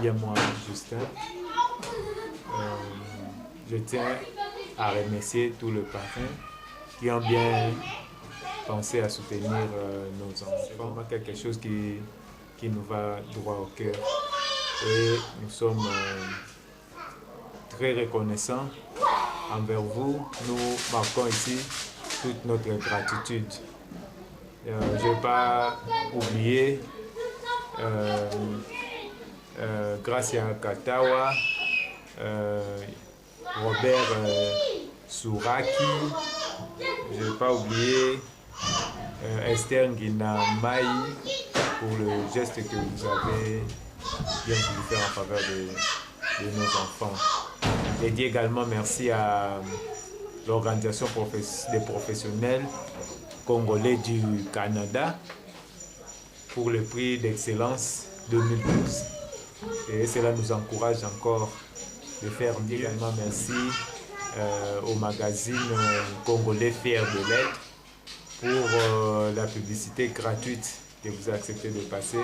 bien moi, Justin. Je tiens à remercier tous les parrains qui ont bien pensé à soutenir nos enfants. C'est vraiment quelque chose qui nous va droit au cœur. Et nous sommes très reconnaissants envers vous. Nous marquons ici toute notre gratitude. Je ne vais pas oublier Gracia Katawa, Robert Souraki, je ne vais pas oublier Esther Ngina Maï pour le geste que vous avez bien voulu faire en faveur de nos enfants. Et dis également merci à l'organisation des professionnels congolais du Canada pour le prix d'excellence 2012. Et cela nous encourage encore de faire également merci au magazine congolais Fier de l'être pour la publicité gratuite que vous avez accepté de passer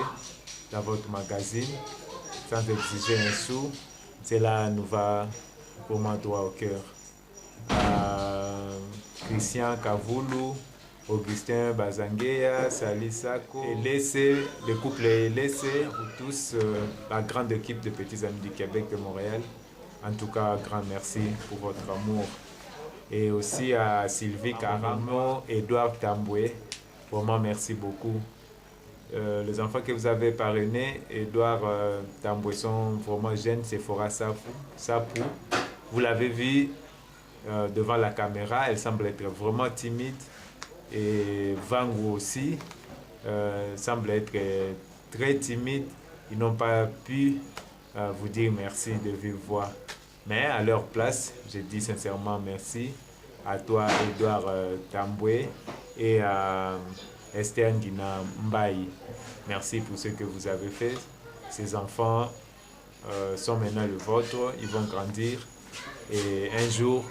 dans votre magazine sans exiger un sou. Cela nous va vraiment droit au cœur. Christian Kavoulou, Augustin Bazangueya, Sali Sako, le couple Elessé, vous tous, la grande équipe de Petits Amis du Québec de Montréal. En tout cas, grand merci pour votre amour. Et aussi à Sylvie Caramo, Edouard Tamboué, vraiment merci beaucoup. Les enfants que vous avez parrainés, Edouard Tamboué, sont vraiment jeunes, Sephora Sapou. Vous l'avez vu devant la caméra, elle semble être vraiment timide. Et Vangu aussi semble être très timide. Ils n'ont pas pu vous dire merci de vive voix. Mais à leur place, je dis sincèrement merci à toi, Edouard Tamboué, et à Esther Ngina Mbaye. Merci pour ce que vous avez fait. Ces enfants sont maintenant le vôtre, ils vont grandir. Et un jour,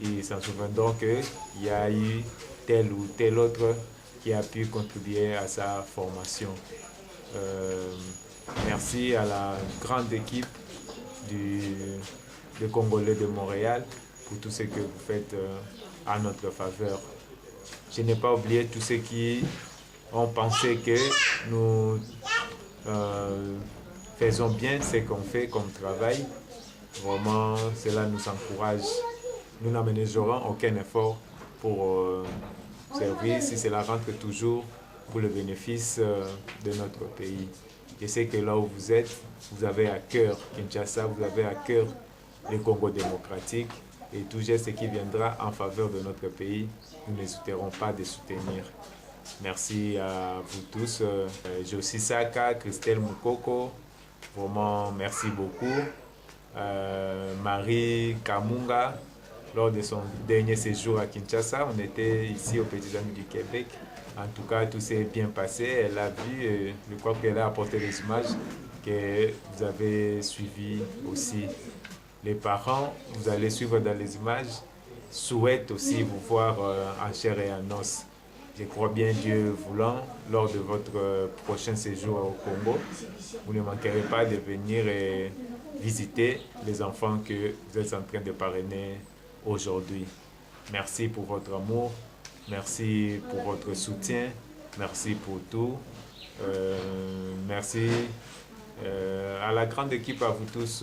ils s'en souviendront qu'il y a eu tel ou tel autre qui a pu contribuer à sa formation. Merci à la grande équipe de Congolais de Montréal pour tout ce que vous faites à notre faveur. Je n'ai pas oublié tous ceux qui ont pensé que nous faisons bien ce qu'on fait comme travail. Vraiment, cela nous encourage. Nous n'aménagerons aucun effort pour servir si cela rentre toujours pour le bénéfice de notre pays. Je sais que là où vous êtes, vous avez à cœur Kinshasa, vous avez à cœur le Congo démocratique et tout geste qui viendra en faveur de notre pays, nous n'hésiterons pas de soutenir. Merci à vous tous. Josie Saka, Christelle Moukoko, vraiment merci beaucoup. Marie Kamunga, lors de son dernier séjour à Kinshasa, on était ici aux Petits Amis du Québec. En tout cas, tout s'est bien passé. Elle a vu, je crois qu'elle a apporté les images que vous avez suivies aussi. Les parents, vous allez suivre dans les images, souhaitent aussi vous voir en chair et en os. Je crois bien, Dieu voulant, lors de votre prochain séjour au Congo, vous ne manquerez pas de venir visiter les enfants que vous êtes en train de parrainer aujourd'hui. Merci pour votre amour, merci pour votre soutien, merci pour tout. Merci à la grande équipe, à vous tous,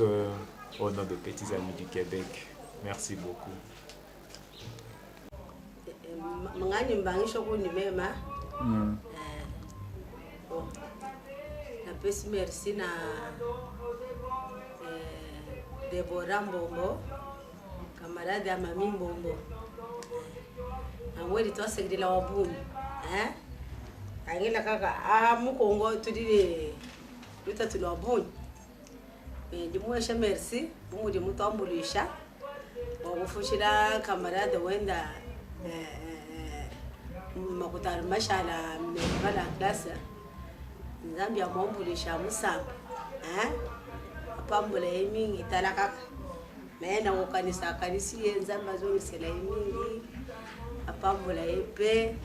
au nom de Petits Amis du Québec. Merci beaucoup. Mangani mbangisho kuni mema. Na pesi merci na Deborah Mbombo, camarade ya Mami Mbombo. Angweli twasegedela wabuni. Angela kaka mukongo tudile luta tulwabuni. Ndimwesha merci, umudi mutambulisha. Wakufushira camarade wenda makutari mashala mbala klasa. Nzambi ya mwambulisha musamba. Apambula emingi talakaka. Mena wokanisa kanisi nzamba zongisela emingi. Apambula epe.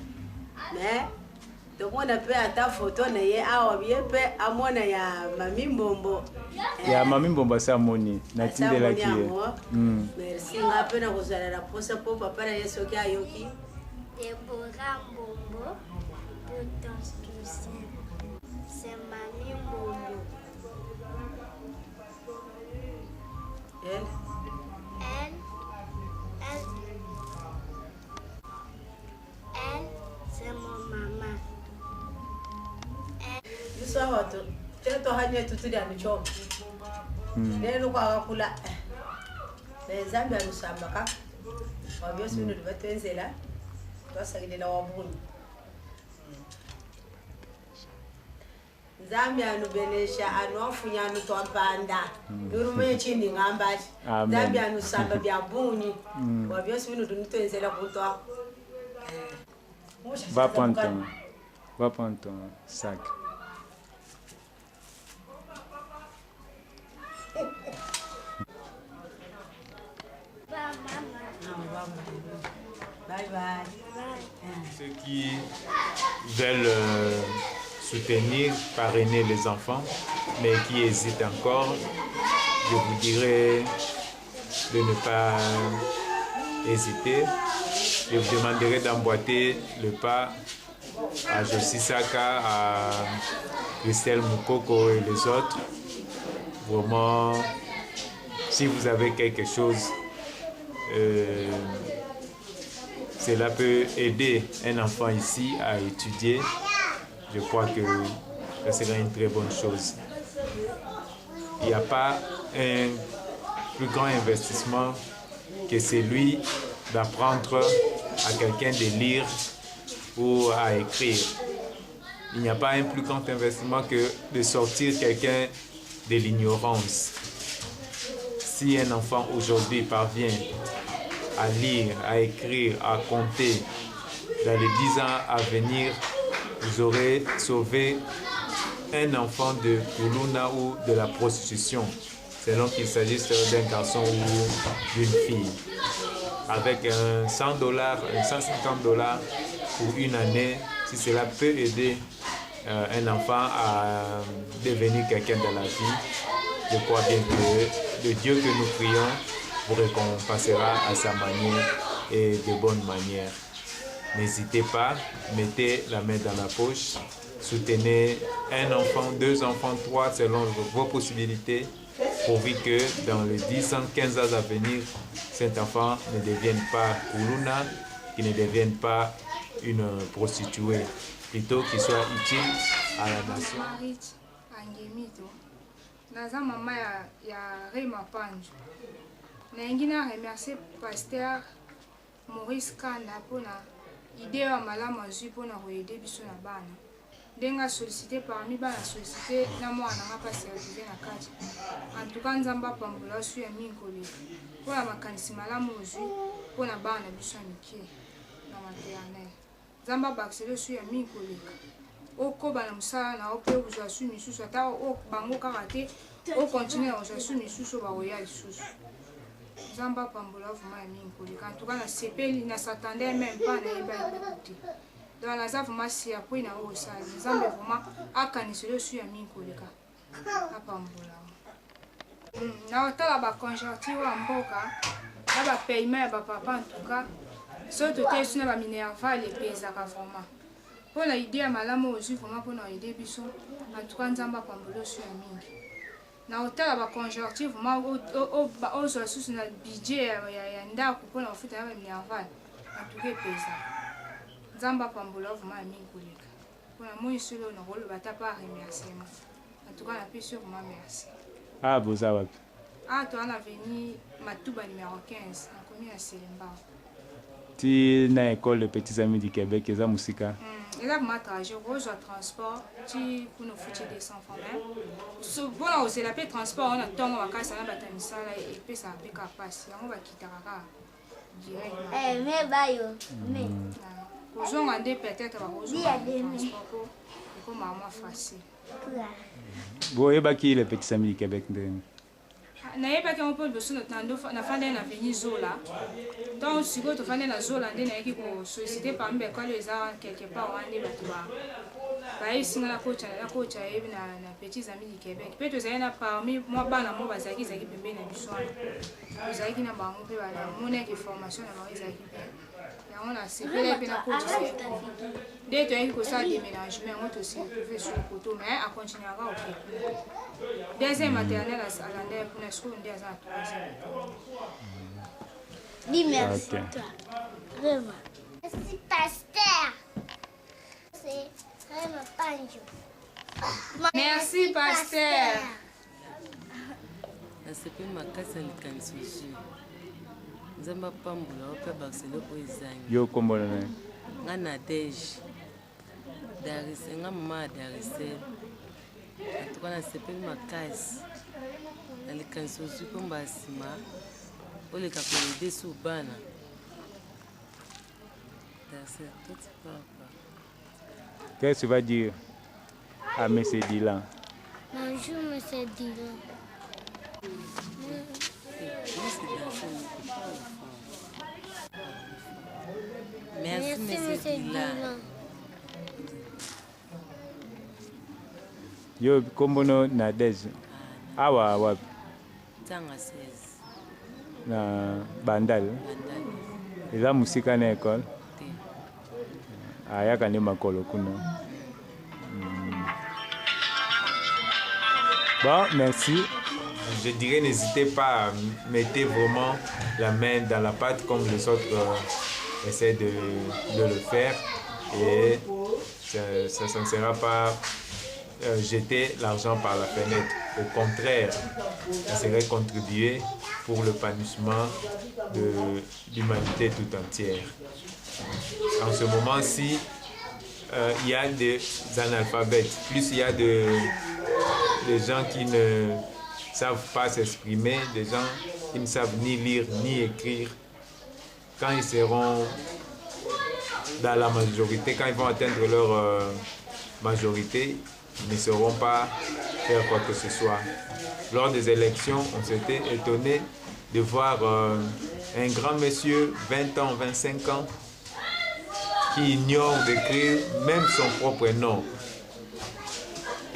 tomona pe ata photo na ye awa bie pe amona ya Mami Mbombo. Ya Mami Mbombo sa moni na tindela ki. Merci nga pe na kozala la posa po papa na yeso ki ayoki. Deborah Mbombo pour transmission. C'est Mami Mbombo. Elle, c'est mon maman. Sawa to to hanya tutu da ni chom ne no kwa kula le Zambia lusamba ka wabyo sunu de batenzela to sagide na wabunu Zambia no benesha anofunya no to mpanda nurume chini ngamba Zambia no samba bya buni wabyo sunu de nitenzela kuto va prendre ton sac. Bye bye. Ceux qui veulent soutenir, parrainer les enfants, mais qui hésitent encore, je vous dirais de ne pas hésiter. Je vous demanderai d'emboîter le pas à Josie Saka, à Christelle Moukoko et les autres. Vraiment, si vous avez quelque chose, cela peut aider un enfant ici à étudier. Je crois que ça serait une très bonne chose. Il n'y a pas un plus grand investissement que celui d'apprendre à quelqu'un de lire ou à écrire. Il n'y a pas un plus grand investissement que de sortir quelqu'un de l'ignorance. Si un enfant aujourd'hui parvient à lire, à écrire, à compter, dans les 10 ans à venir, vous aurez sauvé un enfant de Kuluna ou de la prostitution, selon qu'il s'agisse d'un garçon ou d'une fille. Avec un $100, un $150 pour une année, si cela peut aider un enfant à devenir quelqu'un dans la vie, je crois bien que le Dieu que nous prions vous récompensera à sa manière et de bonne manière. N'hésitez pas, mettez la main dans la poche, soutenez un enfant, 2 enfants, 3 selon vos possibilités, pourvu que dans les 10 ans, 15 ans à venir, cet enfant ne devienne pas Kuluna, qu'il ne devienne pas une prostituée, plutôt qu'il soit utile à la nation. Naza mama ya Rema Panjo. Naingina remercier pasteur Maurice Kanda pour na idée à malama zui pour na aider biso na bana. Denga sollicité parmi bana sollicité na mwana nga pasi ya vivre na kati. En tout cas nzamba pambola su ya minkoli. Pour la makanisi malamu zui pour na bana biso miki na maternelle. Nzamba baksele su ya minkoli. Oko bana musala na ope uzwa su misusu ata o bango karate o continuer uzwa su misusu ba royal susu. Nzamba pambola vraiment minkoli. En tout cas na sepeli na s'attendait même pas na eba écouter. Dans la zave masi ya point na o sa. Nzamba vraiment akanisele su ya minkoli ka. Apambola. Na otala ba conjoncture wa mboka na ba paiement ba papa en tout cas. Surtout te suna ba minerval et pesa ka vraiment. Pour la idée à malamu aussi vraiment pour nous aider biso en tout cas nzamba pambolo sur ya mingi na hôtel ba conjoncture vraiment au sous na budget ya ndako pour na futa ya minerval en tout cas pesa nzamba pambolo vraiment mingi koleka pour na moi solo na rolo bata pas remerciement en tout cas la plus sur vraiment merci. Ah boza wapi? Ah toi on a venu Matuba numéro 15 na commune ya Selemba. Ti na école de petits amis du Québec eza musika. Et là, je trajet, je transport, tu pour nous foutre des enfants. Bon, là, c'est la paix transport, on a tant de casse, on a battu ça et puis ça a pu passer. On va quitter la direct. Mais bayo, mais. Aujourd'hui, on a peut-être transport pour maman facile. Bon, et qui les petits amis du Québec? Na pas qu'on peut besoin na fande na veni zola donc si tu fande na zola ndé na ki ko solliciter parmi l'école les a quelque part on est battu bayebi na coach ayebi na petits amis du Québec. Peut tozali na parmi moi bana mo bazalaki ezalaki pembeni na biso wana tozalaki na bango mpe banamonaki formation na bango ezalaki mpe yango na sepele mpe na coach nde toyaki kosala déménagement yango tosiprouve sur le coteau mais acontinuaka oke deuxième maternelle alandai mpona sikoyo nde aza na troisième. Dis merci Ok. toi. Vraiment. Merci pasteur. C'est vraiment Panjo. Merci pasteur. nasepeli makasi ya likanisi ju nzambe apambola ope baseloko ezangi Yo kombona na. nga na dege darise nga mama ya darisel atuka nasepeli makasi na likanisi ozwi mpo ya nsima oleka koyede su bana darisel toti papa. Qu'est-ce que tu vas dire à M. Dylan? Bonjour, monsieur Dylan. Merci, monsieur Dylan. Yo kombono na Dej. Awa wapi? Tanga 16 Na Bandal. bandali Eza musika na école. te Ayaka ni makolo kuna. Bon, merci. Je dirais, n'hésitez pas à mettre vraiment la main dans la pâte comme les autres essaient de le faire. Et ça ne sera pas jeter l'argent par la fenêtre. Au contraire, ça serait contribuer pour le panissement de l'humanité tout entière. En ce moment-ci, il y a des analphabètes. Plus il y a des gens qui ne savent pas s'exprimer, des gens qui ne savent ni lire ni écrire. Quand ils seront dans la majorité, quand ils vont atteindre leur majorité, ils ne sauront pas faire quoi que ce soit. Lors des élections, on s'était étonné de voir un grand monsieur, 20 ans, 25 ans, qui ignore d'écrire même son propre nom.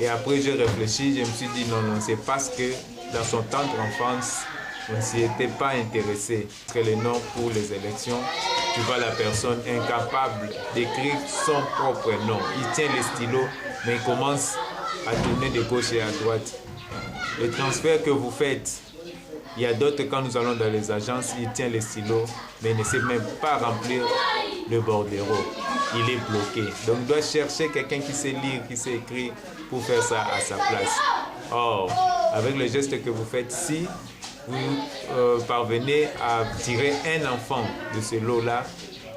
Et après j'ai réfléchi, je me suis dit non, c'est parce que dans son temps d'enfance, on ne s'y était pas intéressé. Parce que le nom pour les élections, tu vois la personne incapable d'écrire son propre nom. Il tient les stylos, mais il commence à tourner de gauche et à droite. Le transfert que vous faites, il y a d'autres, quand nous allons dans les agences, il tient les stylos, mais il ne sait même pas remplir le bordereau. Il est bloqué. Donc il doit chercher quelqu'un qui sait lire, qui sait écrire pour faire ça à sa place. Or, avec le geste que vous faites, si vous parvenez à tirer un enfant de ce lot-là,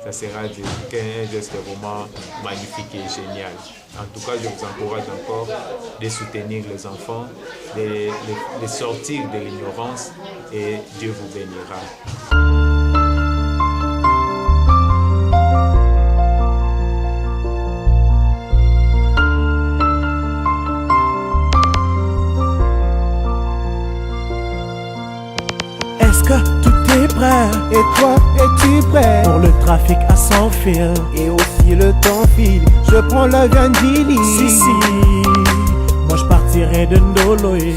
ça sera un geste vraiment magnifique et génial. En tout cas, je vous encourage encore de soutenir les enfants, de sortir de l'ignorance et Dieu vous bénira. Est-ce que tout est prêt? Et toi, es-tu prêt? Pour le trafic à sans fil. Et aussi le temps file, je prends l'avion d'Ili. Si, moi je partirai de Ndoloé.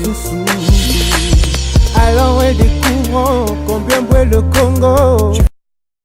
Alors découvrons combien brûle le Congo.